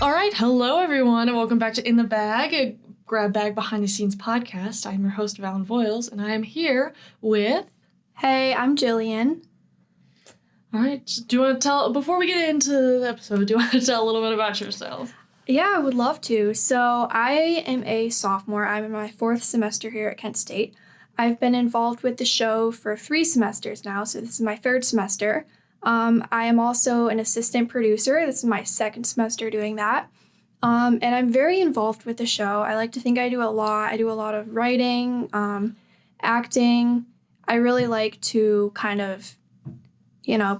All right, hello everyone, and welcome back to In the Bag, a grab bag behind the scenes podcast. I'm your host, Vallon Voyles, and I am here with... Hey, I'm Jillian. All right, do you want to tell, before we get into the episode, do you want to tell a little bit about yourself? Yeah, I would love to. So I am a sophomore. I'm in my 4th semester here at Kent State. I've been involved with the show for 3 semesters now, so this is my 3rd semester. I am also an assistant producer. This is my 2nd semester doing that. And I'm very involved with the show. I like to think I do a lot. I do a lot of writing, acting. I really like to kind of,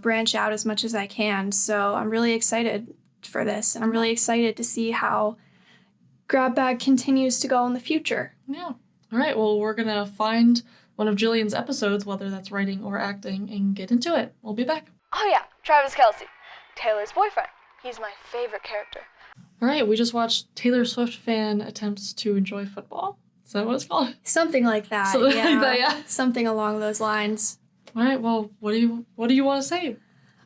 branch out as much as I can. So I'm really excited for this. And I'm really excited to see how Grab Bag continues to go in the future. Yeah. All right, well, we're going to find one of Jillian's episodes, whether that's writing or acting, and get into it. We'll be back. Oh yeah, Travis Kelce, Taylor's boyfriend. He's my favorite character. All right, we just watched Taylor Swift fan attempts to enjoy football. Is that what it's called? Something like that. Something like that, yeah. Something along those lines. All right, well, what do you want to say?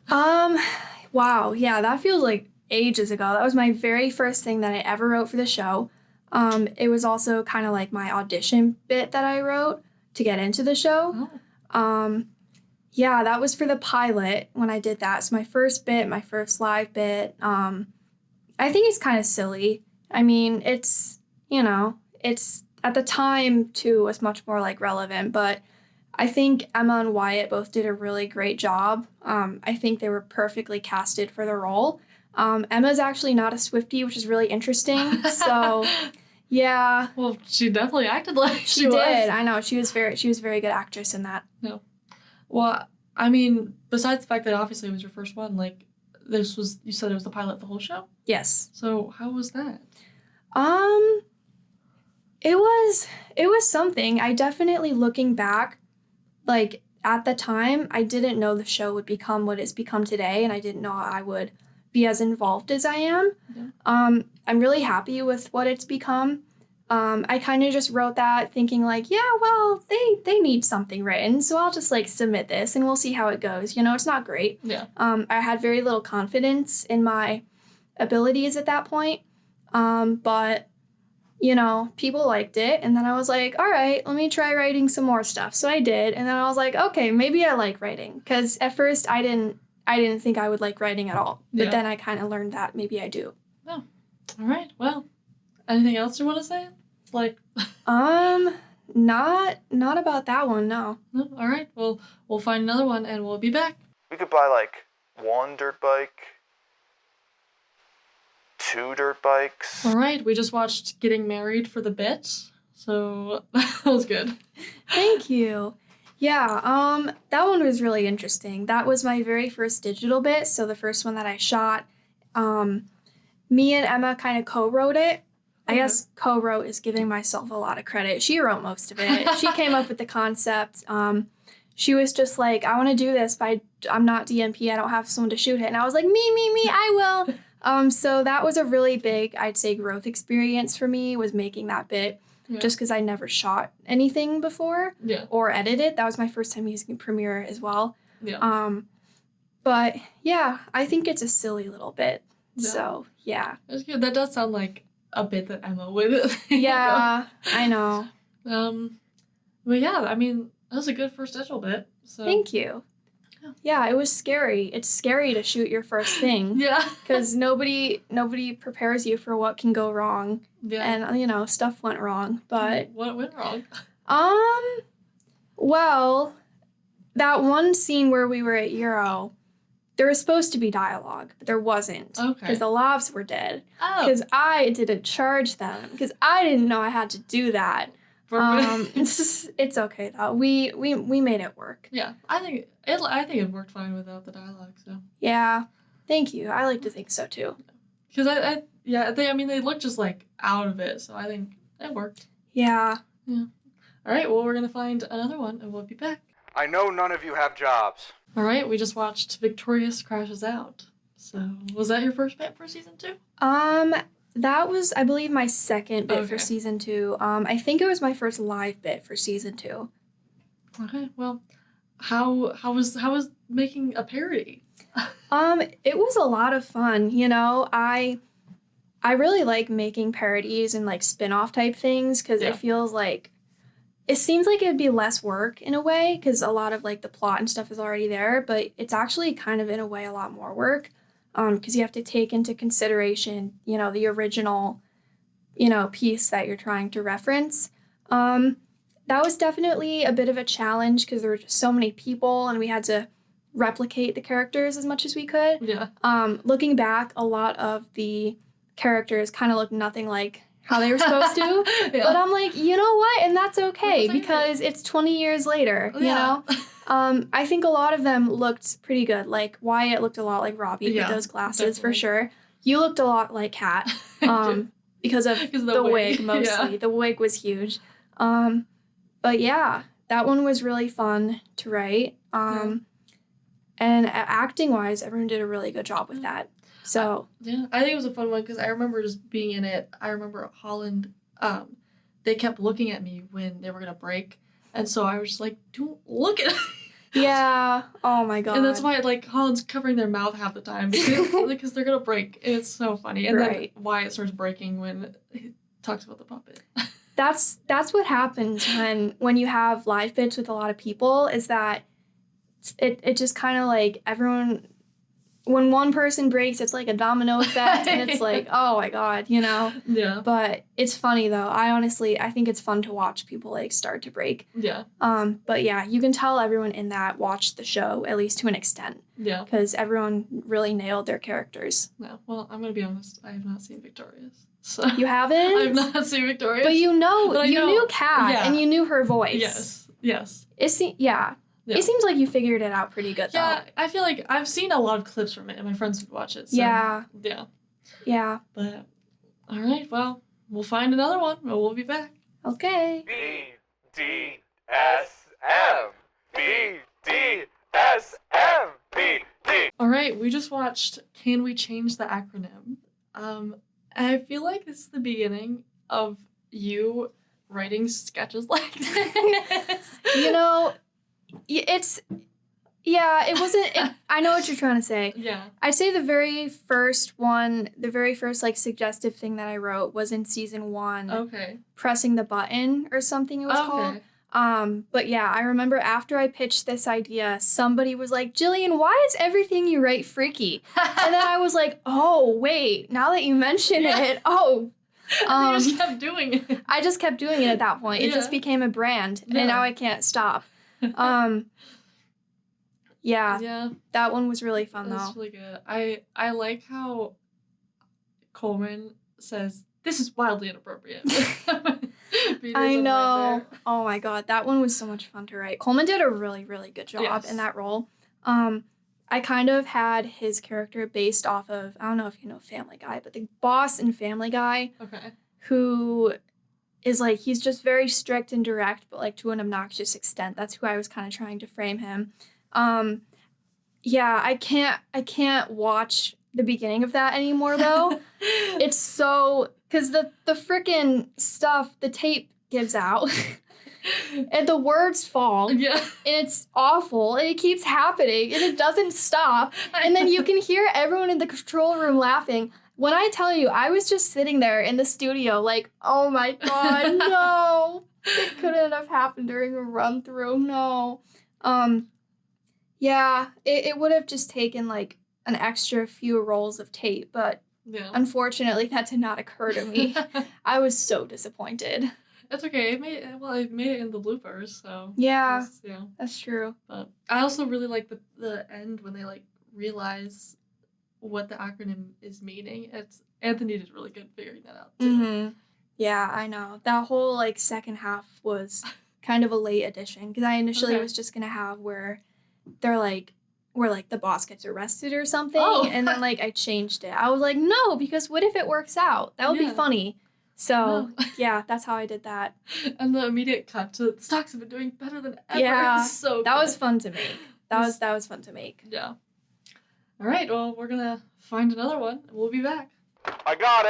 Wow, yeah, that feels like ages ago. That was my very first thing that I ever wrote for the show. It was also kind of like my audition bit that I wrote to get into the show. Oh. Yeah, that was for the pilot when I did that. So my first bit, my first live bit. I think it's kind of silly. I mean, it's at the time too was much more like relevant, but I think Emma and Wyatt both did a really great job. I think they were perfectly casted for the role. Emma's actually not a Swiftie, which is really interesting. So, yeah. Well, she definitely acted like she was. Did. I know. She was a very good actress in that. No. Well, I mean, besides the fact that obviously it was your first one, like, you said it was the pilot of the whole show? Yes. So, how was that? It was something. I definitely, looking back, like, at the time, I didn't know the show would become what it's become today, and I didn't know I would be as involved as I am. Yeah. I'm really happy with what it's become. I kind of just wrote that thinking like, yeah, well, they need something written, so I'll just like submit this and we'll see how it goes. It's not great. Yeah. I had very little confidence in my abilities at that point. But people liked it, and then I was like, all right, let me try writing some more stuff. So I did, and then I was like, okay, maybe I like writing, because at first I didn't think I would like writing at all. But then I kind of learned that maybe I do. Oh. All right. Well, anything else you want to say? Like, not about that one, no. No? All right. Well, we'll find another one and we'll be back. We could buy like 1 dirt bike, 2 dirt bikes. All right. We just watched Getting Married for the bit, so that was good. Thank you. Yeah, that one was really interesting. That was my very first digital bit, so the first one that I shot. Me and Emma kind of co-wrote it. I guess co-wrote is giving myself a lot of credit. She wrote most of it. She came up with the concept. She was just like, I want to do this, but I'm not DNP. I don't have someone to shoot it. And I was like, me, I will. So that was a really big, I'd say, growth experience for me, was making that bit. Yeah. Just because I never shot anything before or edited. That was my first time using Premiere as well. Yeah. But yeah, I think it's a silly little bit. Yeah. So yeah. That's good. That does sound like a bit that Emma would. Yeah, I know. But yeah, I mean, that was a good first digital bit. So. Thank you. Yeah, it was scary. It's scary to shoot your first thing. Yeah. Because nobody prepares you for what can go wrong. Yeah. And, stuff went wrong. But what went wrong? Well, that one scene where we were at Euro, there was supposed to be dialogue, but there wasn't. Okay. Because the lavs were dead. Oh. Because I didn't charge them. Because I didn't know I had to do that. It's okay though. We made it work. Yeah, I think it worked fine without the dialogue. So yeah, thank you. I like to think so too. Because they look just like out of it, so I think it worked. Yeah. Yeah. All right. Well, we're gonna find another one, and we'll be back. I know none of you have jobs. All right. We just watched Victorious Crashes Out. So was that your first bit for season 2? That was, I believe, my second bit for season 2. I think it was my first live bit for season 2. Okay, well, how was making a parody? It was a lot of fun. I really like making parodies and like spin-off type things because Yeah. it feels like it seems like it'd be less work in a way because a lot of like the plot and stuff is already there, but it's actually kind of in a way a lot more work because you have to take into consideration, the original, piece that you're trying to reference. That was definitely a bit of a challenge because there were just so many people and we had to replicate the characters as much as we could. Yeah. Looking back, a lot of the characters kind of look nothing like how they were supposed to. Yeah. But I'm like, you know what? And that's okay That's okay. because it's 20 years later, Yeah. I think a lot of them looked pretty good. Like Wyatt looked a lot like Robbie Yeah, with those glasses for definitely. sure. You looked a lot like Kat because of the wig mostly. Yeah. The wig was huge. But yeah, that one was really fun to write. And acting wise, everyone did a really good job with that. So Yeah, I think it was a fun one because I remember just being in it. I remember Holland, they kept looking at me when they were going to break. And so I was just like, don't look at me. yeah. Oh my god. And that's why like Holland's covering their mouth half the time because they're going to break. It's so funny. And Right. then Wyatt starts breaking when he talks about the puppet. That's what happens when you have live bits with a lot of people is that it just kind of like everyone when one person breaks it's like a domino effect and it's like oh my god Yeah. but it's funny though. I think it's fun to watch people like start to break. Yeah. But yeah, you can tell everyone in that watched the show at least to an extent Yeah. because everyone really nailed their characters. No. Well, I'm going to be honest. I have not seen Victorious. So You haven't? I've not seen Victorious. But But I you know- knew Kat yeah. and you knew her voice. Yes. Yes. Yeah. Yeah. It seems like you figured it out pretty good, though. Yeah, I feel like I've seen a lot of clips from it, and my friends would watch it. So, Yeah. Yeah. Yeah. But, all right, well, we'll find another one, and we'll be back. Okay. BDSM. All right, we just watched Can We Change the Acronym? And I feel like this is the beginning of you writing sketches like this. It wasn't, I know what you're trying to say. Yeah. I'd say the very first like suggestive thing that I wrote was in season 1, Okay. Pressing the Button or something it was called. But yeah, I remember after I pitched this idea, somebody was like, Jillian, why is everything you write freaky? And then I was like, oh, wait, now that you mention it, You just kept doing it. I just kept doing it at that point. It Yeah. just became a brand, Yeah. and now I can't stop. Yeah, that one was really fun, That's though. really good. I like how Coleman says, this is wildly inappropriate. I know. Oh my god, that one was so much fun to write. Coleman did a really, really good job Yes. in that role. I kind of had his character based off of, I don't know if you know Family Guy, but the boss in Family Guy Okay. who is like, he's just very strict and direct, but like to an obnoxious extent. That's who I was kind of trying to frame him. Yeah, I can't watch the beginning of that anymore though. It's so, because the frickin' stuff, the tape gives out and the words fall Yeah. and it's awful and it keeps happening and it doesn't stop. And then you can hear everyone in the control room laughing. When I tell you, I was just sitting there in the studio like, oh my god, no. It couldn't have happened during a run through, no. Yeah, it would have just taken like an extra few rolls of tape, but Yeah. unfortunately that did not occur to me. I was so disappointed. That's okay. It made it in the bloopers, so Yeah, yeah. that's true. But I also really like the end when they like realize what the acronym is meaning. Anthony did really good figuring that out too. Mm-hmm. Yeah, I know. That whole like second half was kind of a late addition because I initially Okay. was just gonna have where the boss gets arrested or something, Oh. and then like I changed it. I was like, no, because what if it works out? That would Yeah. be funny. So No. yeah, that's how I did that. And the immediate cut to stocks have been doing better than ever. Yeah, It's so That good. was fun to make. That was fun to make. Yeah. All right. Well, we're gonna find another one. And we'll be back. I got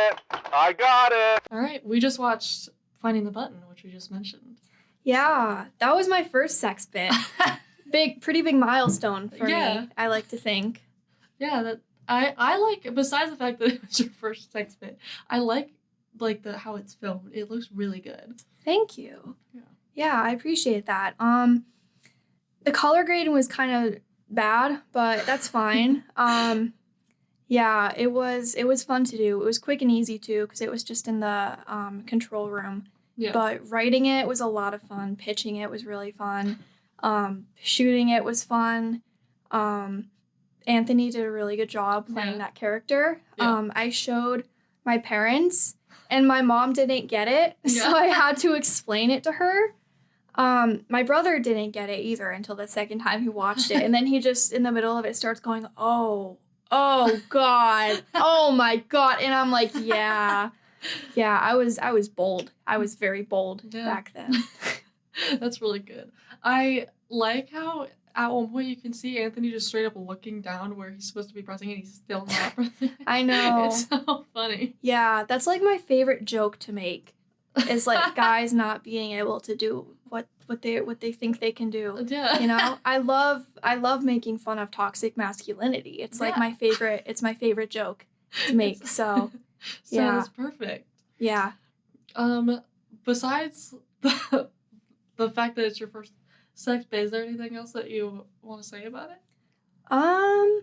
it. All right. We just watched Finding the Button, which we just mentioned. Yeah, that was my first sex bit. Pretty big milestone for Yeah. me, I like to think. Yeah. I like, besides the fact that it was your first sex bit, I like the how it's filmed. It looks really good. Thank you. Yeah. Yeah, I appreciate that. The color grading was kind of bad, but that's fine. Yeah, it was fun to do. It was quick and easy too, because it was just in the control room. Yeah. But writing it was a lot of fun. Pitching it was really fun. Shooting it was fun. Anthony did a really good job playing that character. Yeah. I showed my parents, and my mom didn't get it, so I had to explain it to her. My brother didn't get it either until the second time he watched it, and then he just, in the middle of it, starts going, oh God, oh my God, and I'm like, yeah, I was bold. I was very bold back then. That's really good. I like how at one point you can see Anthony just straight up looking down where he's supposed to be pressing and he's still not pressing. I know. It's so funny. Yeah, that's like my favorite joke to make. Is like guys not being able to do what they think they can do. Yeah. You know? I love making fun of toxic masculinity. It's like my favorite joke to make. So yeah. Sounds perfect. Yeah. Besides the fact that it's your first sex bit, is there anything else that you want to say about it? I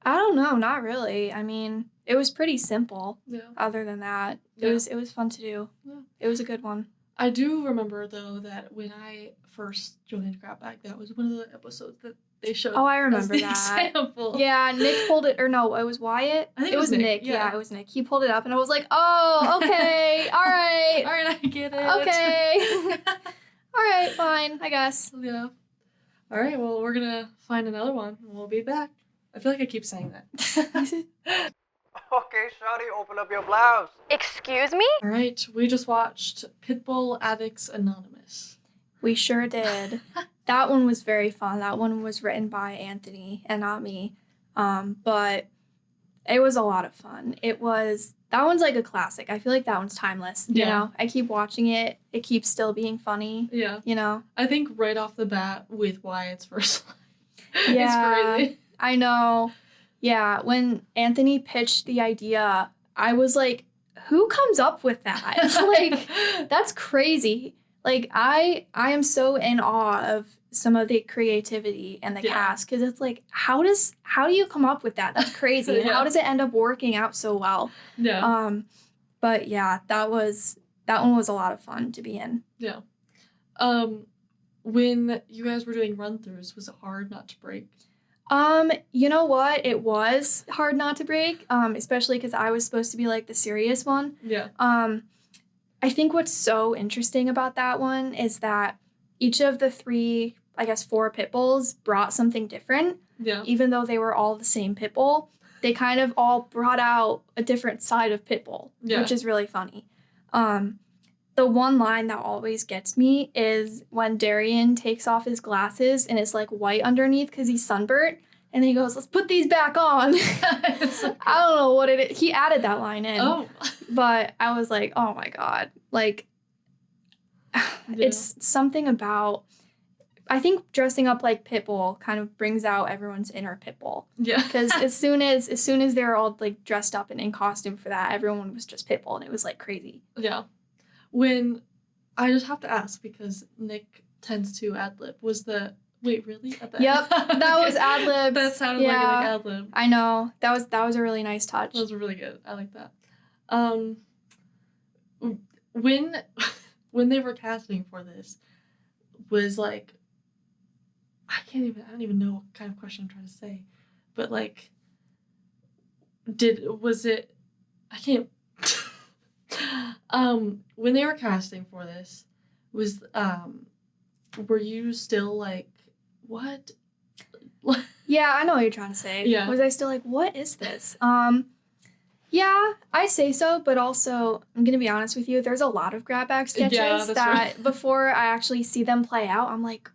don't know, not really. I mean, it was pretty simple. Yeah. Other than that, it was fun to do. Yeah. It was a good one. I do remember though that when I first joined Grab Bag, that was one of the episodes that they showed. Oh, I as remember the that. example. Yeah, Nick pulled it, or no, it was Wyatt. I think it was Nick. Yeah. It was Nick. He pulled it up, and I was like, oh, okay, all right, All right, I get it. okay, all right, fine, I guess. Yeah. All right, well, we're gonna find another one, and we'll be back. I feel like I keep saying that. Okay, shawty, open up your blouse. Excuse me? All right, we just watched Pitbull Addicts Anonymous. We sure did. That one was very fun. That one was written by Anthony and not me. But it was a lot of fun. That one's like a classic. I feel like that one's timeless. You know? I keep watching it. It keeps still being funny. Yeah. You know? I think right off the bat with Wyatt's first line. Yeah. It's crazy. I know. Yeah. When Anthony pitched the idea, I was like, who comes up with that? Like, that's crazy. Like, I am so in awe of some of the creativity and the cast, because it's like, how do you come up with that? That's crazy. And how does it end up working out so well? Yeah. But yeah, that one was a lot of fun to be in. Yeah. When you guys were doing run-throughs, was it hard not to break? You know what? It was hard not to break, especially because I was supposed to be like the serious one. Yeah. I think what's so interesting about that one is that each of the 4 pit bulls brought something different. Yeah. Even though they were all the same pit bull, they kind of all brought out a different side of pit bull, which is really funny. The one line that always gets me is when Darian takes off his glasses and it's like white underneath because he's sunburnt. And then he goes, let's put these back on. I don't know what it is. He added that line in. Oh. But I was like, oh my God. Like, it's something about, I think dressing up like Pitbull kind of brings out everyone's inner Pitbull. Yeah. Because as soon as they were all like dressed up and in costume for that, everyone was just Pitbull and it was like crazy. Yeah. When, I just have to ask because Nick tends to ad-lib, wait, really? At the Yep, end? that was ad-lib. That sounded like ad-lib. I know. That was a really nice touch. That was really good. I like that. When they were casting for this, was like, I don't even know what kind of question I'm trying to say, but like, when they were casting for this, were you still like, what? Yeah, I know what you're trying to say. Yeah. Was I still like, what is this? Yeah, I say so, but also, I'm going to be honest with you, there's a lot of grab bag sketches that before I actually see them play out, I'm like,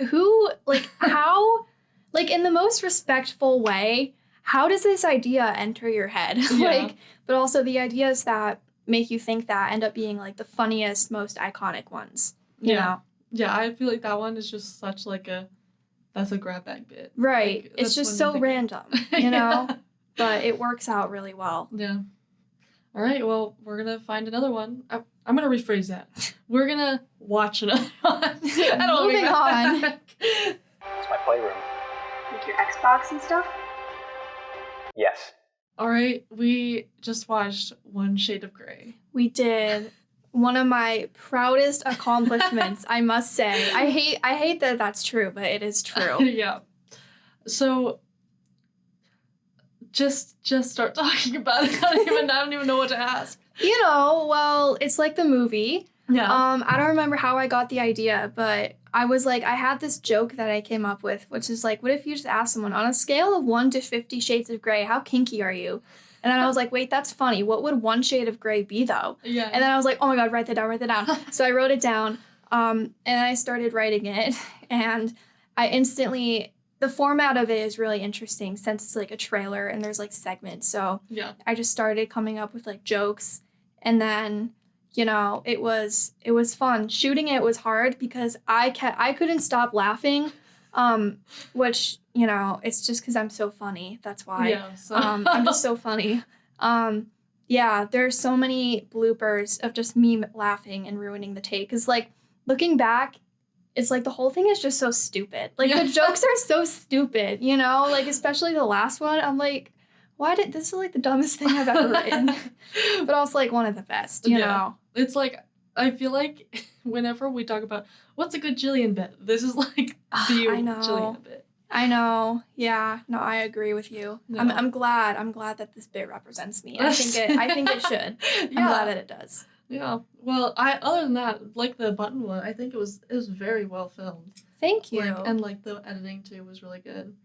who, like, how, like, in the most respectful way, how does this idea enter your head? Yeah. Like, but also the ideas that make you think that end up being, like, the funniest, most iconic ones, you know? Yeah, I feel like that one is just such, like, a that's a grab bag bit. Right. Like, It's that's just when you so think- random, you know? But it works out really well. Yeah. All right, well, we're going to find another one. I'm going to rephrase that. We're going to watch another one. I don't Moving on. It's my playroom. Like your Xbox and stuff? Yes. All right, we just watched One Shade of Grey. We did. One of my proudest accomplishments, I must say. I hate that that's true, but it is true. Yeah. So just start talking about it. I don't even know what to ask. You know, well, it's like the movie. Yeah. I don't remember how I got the idea, but I was like, I had this joke that I came up with, which is like, what if you just ask someone, on a scale of 1 to 50 shades of gray, how kinky are you? And then I was like, wait, that's funny. What would 1 shade of gray be, though? Yeah. And then I was like, oh my God, write that down. So I wrote it down, and I started writing it, and I instantly, the format of it is really interesting since it's like a trailer and there's like segments. So Yeah. I just started coming up with like jokes, and then, you know, it was fun. Shooting it was hard because I couldn't stop laughing, which, you know, it's just because I'm so funny. That's why. Yeah. So. I'm just so funny. Yeah, there's so many bloopers of just me laughing and ruining the take. Because, like, looking back, it's like the whole thing is just so stupid. Like, Yeah. the jokes are so stupid, you know? Like, especially the last one. I'm like, this is, like, the dumbest thing I've ever written. But also, like, one of the best, you know? It's like, I feel like whenever we talk about what's a good Jillian bit, this is like the I know. Jillian bit. I know. Yeah. No, I agree with you. No. I'm glad that this bit represents me. I think it should. I'm glad that it does. Yeah. Well, other than that, like the button one, I think it was very well filmed. Thank you. Like, and like the editing too was really good.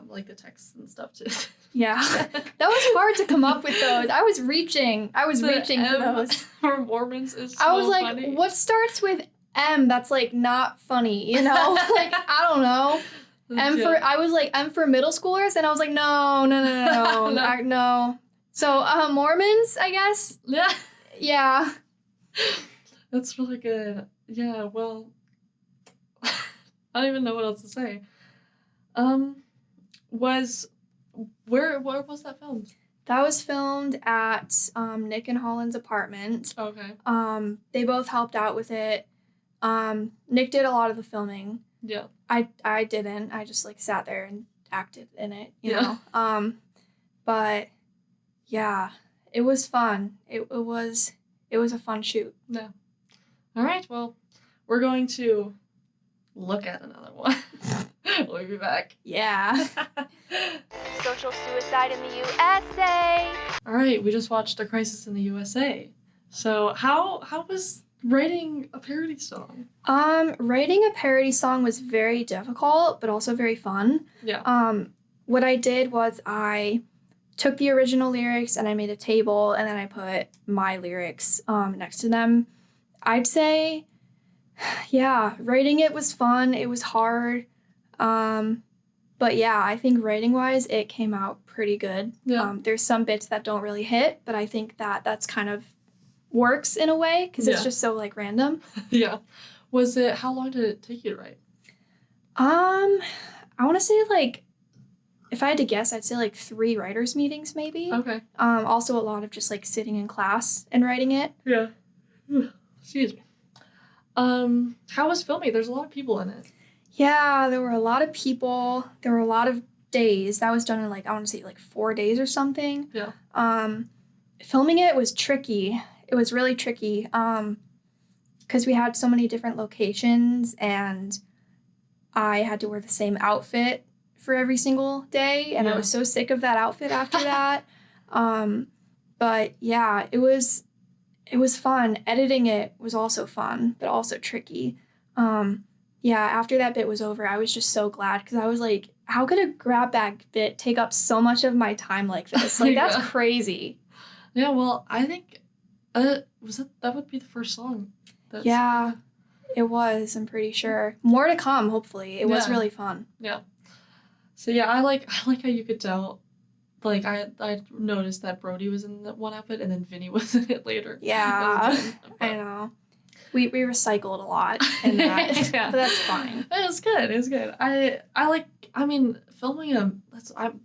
Like the text and stuff too. Yeah. That was hard to come up with those. I was reaching for those. For Mormons is so I was like, funny. what starts with M that's like not funny, you know? Like, I don't know. I was like M for middle schoolers, and I was like, no. No. So Mormons, I guess. Yeah. Yeah. That's really good. Yeah, well, I don't even know what else to say. Where was that filmed? That was filmed at Nick and Holland's apartment. Okay. They both helped out with it. Nick did a lot of the filming. Yeah. I didn't. I just like sat there and acted in it, you Yeah. know. But yeah, it was fun. It was a fun shoot. Yeah. All right. Well, we're going to look at another one. We'll be back. Yeah. Social suicide in the USA. All right. We just watched A Crisis in the USA. So how was writing a parody song? Writing a parody song was very difficult, but also very fun. Yeah. What I did was I took the original lyrics and I made a table, and then I put my lyrics next to them. I'd say, yeah, writing it was fun. It was hard. But yeah, I think writing-wise, it came out pretty good. Yeah. There's some bits that don't really hit, but I think that's kind of works in a way because it's Yeah. just so like random. Yeah. How long did it take you to write? I want to say like, if I had to guess, I'd say like 3 writers meetings maybe. Okay. Also a lot of just like sitting in class and writing it. Yeah. Excuse me. How was filming? There's a lot of people in it. Yeah, there were a lot of people. There were a lot of days. That was done in like, I want to say like 4 days or something. Yeah. Filming it was tricky. It was really tricky because we had so many different locations, and I had to wear the same outfit for every single day, and I was so sick of that outfit after that. But yeah, it was fun. Editing it was also fun, but also tricky. Yeah, after that bit was over, I was just so glad because I was like, how could a grab bag bit take up so much of my time like this? Like, that's crazy. Yeah, well, I think that would be the first song. Yeah, it was, I'm pretty sure. More to come, hopefully. It was Yeah. really fun. Yeah. So yeah, I like how you could tell. Like I noticed that Brody was in that one outfit, and then Vinny was in it later. Yeah, That was good. I know. We recycled a lot in that, Yeah. but that's fine. It was good. It was good. I mean, filming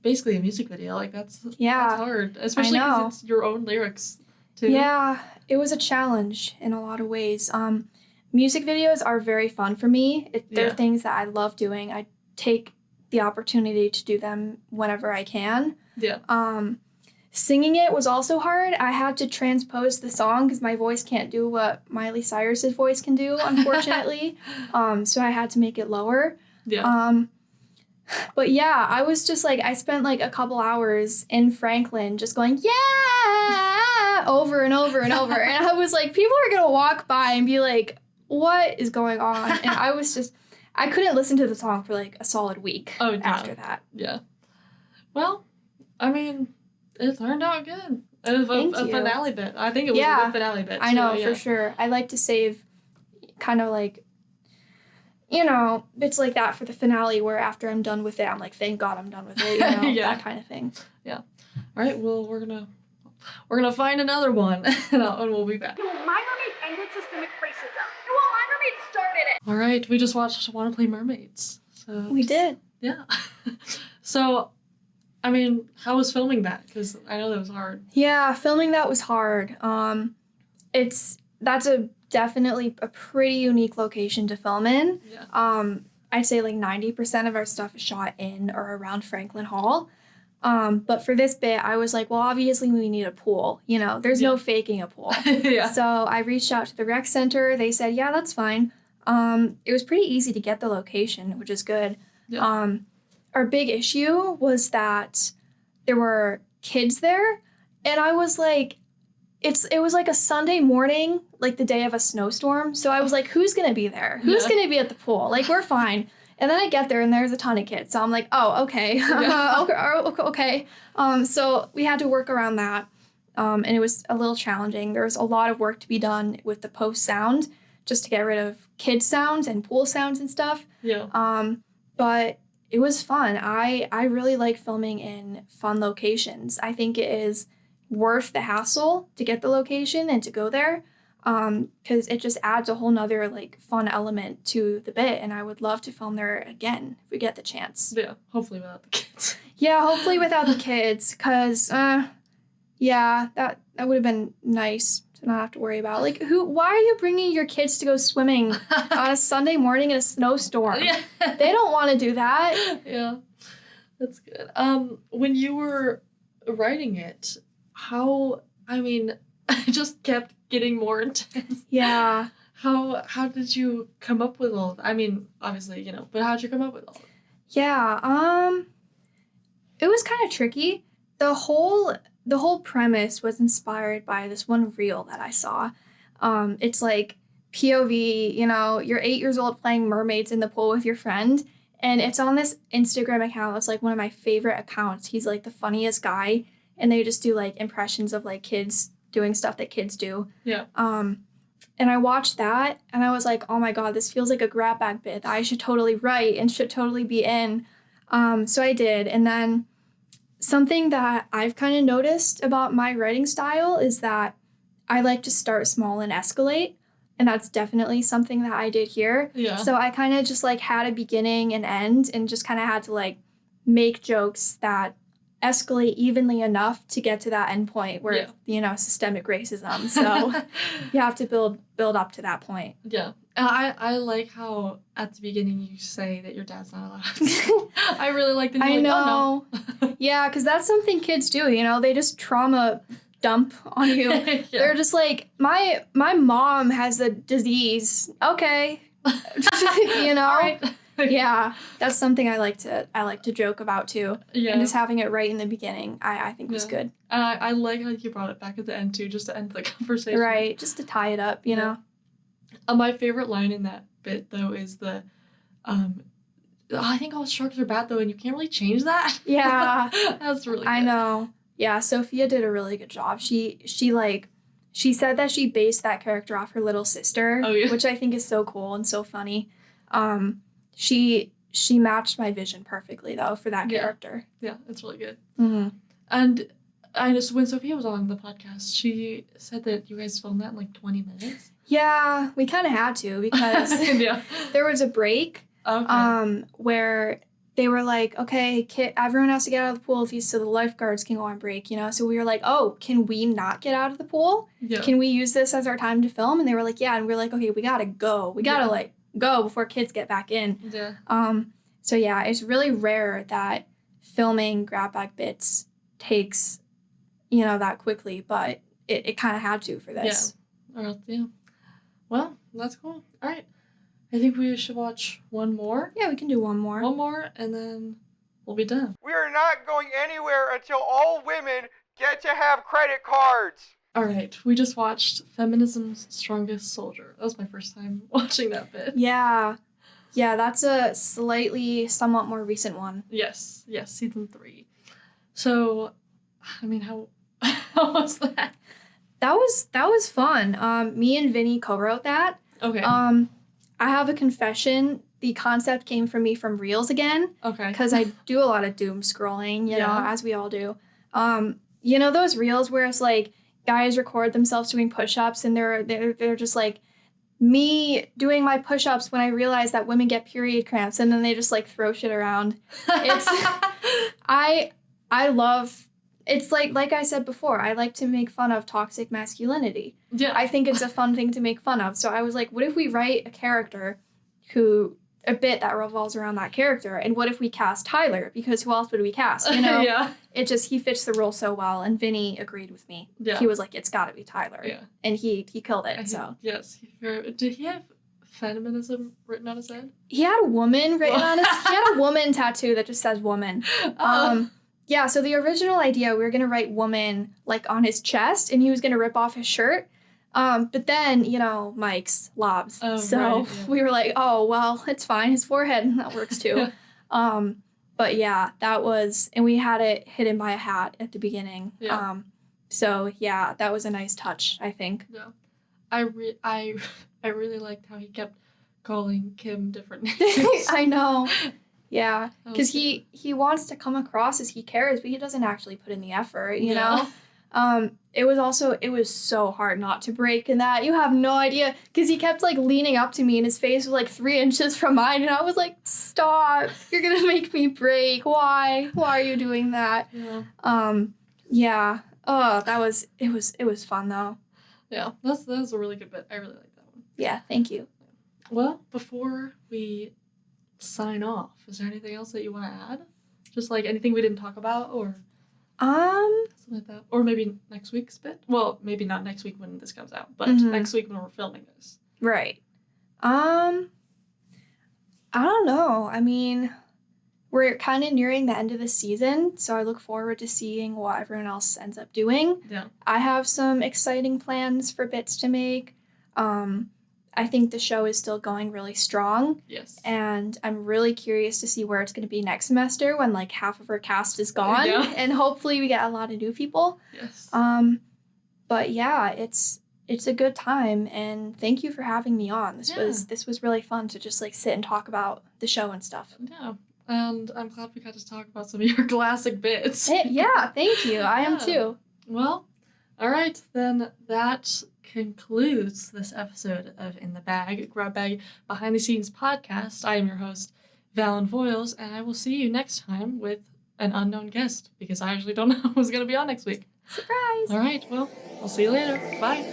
basically a music video. Like that's hard, especially because it's your own lyrics too. Yeah, it was a challenge in a lot of ways. Music videos are very fun for me. They're things that I love doing. I take the opportunity to do them whenever I can. Yeah. Singing it was also hard. I had to transpose the song because my voice can't do what Miley Cyrus's voice can do, unfortunately. So I had to make it lower. Yeah. But yeah, I was just like, I spent like a couple hours in Franklin just going, yeah, over and over and over. And I was like, people are going to walk by and be like, what is going on? And I couldn't listen to the song for like a solid week after that. Yeah. Well, I mean, it turned out good. It was a finale bit. I think it was a good finale bit, too. I know, for sure. I like to save kind of like, bits like that for the finale where after I'm done with it, I'm like, thank God I'm done with it, that kind of thing. Yeah. All right, well, we're gonna find another one, and we'll be back. My mermaid ended systemic racism. Well, my mermaid started it. All right, we just watched Wanna Play Mermaids. So We did. Yeah. So, I mean, how was filming that? Because I know that was hard. Yeah, filming that was hard. That's definitely a pretty unique location to film in. Yeah. I'd say like 90% of our stuff is shot in or around Franklin Hall. But for this bit, I was like, well, obviously we need a pool. There's no faking a pool. Yeah. So I reached out to the rec center. They said, yeah, that's fine. It was pretty easy to get the location, which is good. Yeah. Our big issue was that there were kids there, and I was like, it was like a Sunday morning, like the day of a snowstorm. So I was like, who's gonna be there? Who's gonna be at the pool? Like, we're fine. And then I get there and there's a ton of kids. So I'm like, oh, okay. Okay. So we had to work around that. And it was a little challenging. There was a lot of work to be done with the post sound just to get rid of kid sounds and pool sounds and stuff. Yeah. But it was fun. I really like filming in fun locations. I think it is worth the hassle to get the location and to go there. Because it just adds a whole nother like fun element to the bit, and I would love to film there again if we get the chance. Yeah, hopefully without the kids. Yeah, hopefully without the kids, because that would have been nice to not have to worry about. Like, why are you bringing your kids to go swimming on a Sunday morning in a snowstorm? Yeah. They don't want to do that. Yeah, that's good. When you were writing it, it just kept getting more intense. Yeah. How did you come up with all that? I mean, obviously, but how'd you come up with all that? Yeah, it was kind of tricky. The whole premise was inspired by this one reel that I saw. It's like POV, you're 8 years old playing mermaids in the pool with your friend, and it's on this Instagram account. It's like one of my favorite accounts. He's like the funniest guy, and they just do like impressions of like kids doing stuff that kids do. Yeah. And I watched that and I was like, oh my God, this feels like a grab bag bit that I should totally write and should totally be in. So I did. And then something that I've kind of noticed about my writing style is that I like to start small and escalate. And that's definitely something that I did here. Yeah. So I kind of just like had a beginning and end and just kind of had to like make jokes that escalate evenly enough to get to that end point where systemic racism. So you have to build up to that point. Yeah. I like how at the beginning you say that your dad's not allowed. I really like that. I know. Oh, no. Yeah, because that's something kids do. They just trauma dump on you. Yeah. They're just like, my mom has a disease. Okay. All right. Yeah, that's something I like to joke about too. Yeah. And just having it right in the beginning, I think was good. And I like how you brought it back at the end too, just to end the conversation. Right, just to tie it up, you know. My favorite line in that bit though is the, I think all sharks are bad though, and you can't really change that. Yeah, that's really good. I know. Yeah, Sophia did a really good job. She said that she based that character off her little sister, which I think is so cool and so funny. She matched my vision perfectly though for that character. Yeah, it's really good. Mm-hmm. And I just when Sophia was on the podcast, she said that you guys filmed that in like 20 minutes. Yeah, we kind of had to because Yeah. there was a break Okay. where they were like, okay, everyone has to get out of the pool so the lifeguards can go on break, you know? So we were like, oh, can we not get out of the pool? Yeah. Can we use this as our time to film? And they were like, yeah. And we were like, okay, we gotta go. We gotta like go before kids get back in. Yeah. So yeah, it's really rare that filming grab bag bits takes, you know, that quickly, but it kind of had to for this. Yeah. Well, that's cool. All right. I think we should watch one more. Yeah, we can do one more. One more, and then we'll be done. We are not going anywhere until all women get to have credit cards. All right. We just watched Feminism's Strongest Soldier. That was my first time watching that bit. Yeah. Yeah, that's a somewhat more recent one. Yes, season 3. So, I mean, how was that? That was fun. Me and Vinny co-wrote that. Okay. I have a confession. The concept came from me from Reels again. Okay. Because I do a lot of doom scrolling, you know, as we all do. You know those Reels where it's like guys record themselves doing push-ups and they're just like me doing my push-ups when I realize that women get period cramps and then they just like throw shit around. It's I love. It's like I said before, I like to make fun of toxic masculinity. Yeah. I think it's a fun thing to make fun of. So I was like, what if we write a bit that revolves around that character? And what if we cast Tyler? Because who else would we cast? You know? Yeah. He fits the role so well. And Vinny agreed with me. Yeah. He was like, it's gotta be Tyler. Yeah. And he killed it, so. Yes. Did he have feminism written on his head? He had a woman written on he had a woman tattoo that just says woman. Yeah, so the original idea, we were going to write woman, like, on his chest, and he was going to rip off his shirt. But then, you know, Mike's lobs. Oh, so right, yeah. we were like, oh, well, it's fine. His forehead, that works too. But yeah, that was, and we had it hidden by a hat at the beginning. Yeah. So yeah, that was a nice touch, I think. Yeah. I really liked how he kept calling Kim different names. I know. Yeah, That because was he wants to come across as he cares, but he doesn't actually put in the effort, you Yeah. know? It was so hard not to break in that. You have no idea, because he kept, like, leaning up to me, and his face was, like, 3 inches from mine, and I was like, stop, you're gonna make me break. Why are you doing that? Yeah. Yeah. Oh, it was fun, though. Yeah. That was a really good bit. I really like that one. Yeah, thank you. Well, before we sign off, is there anything else that you want to add? Just like anything we didn't talk about or something like that? Or maybe next week's bit? Well, maybe not next week when this comes out, but next week when we're filming this. Right. I don't know. I mean, we're kind of nearing the end of the season, so I look forward to seeing what everyone else ends up doing. Yeah. I have some exciting plans for bits to make. I think the show is still going really strong. Yes. And I'm really curious to see where it's going to be next semester when like half of our cast is gone. Yeah. And hopefully we get a lot of new people. Yes. But yeah, it's a good time, and thank you for having me on. This was really fun to just like sit and talk about the show and stuff. Yeah. And I'm glad we got to talk about some of your classic bits. Yeah, thank you. I am too. Well, all right, then that concludes this episode of In the Bag, Grab Bag Behind the Scenes podcast. I am your host, Vallon Voyles, and I will see you next time with an unknown guest because I actually don't know who's going to be on next week. Surprise! All right, well, I'll see you later. Bye.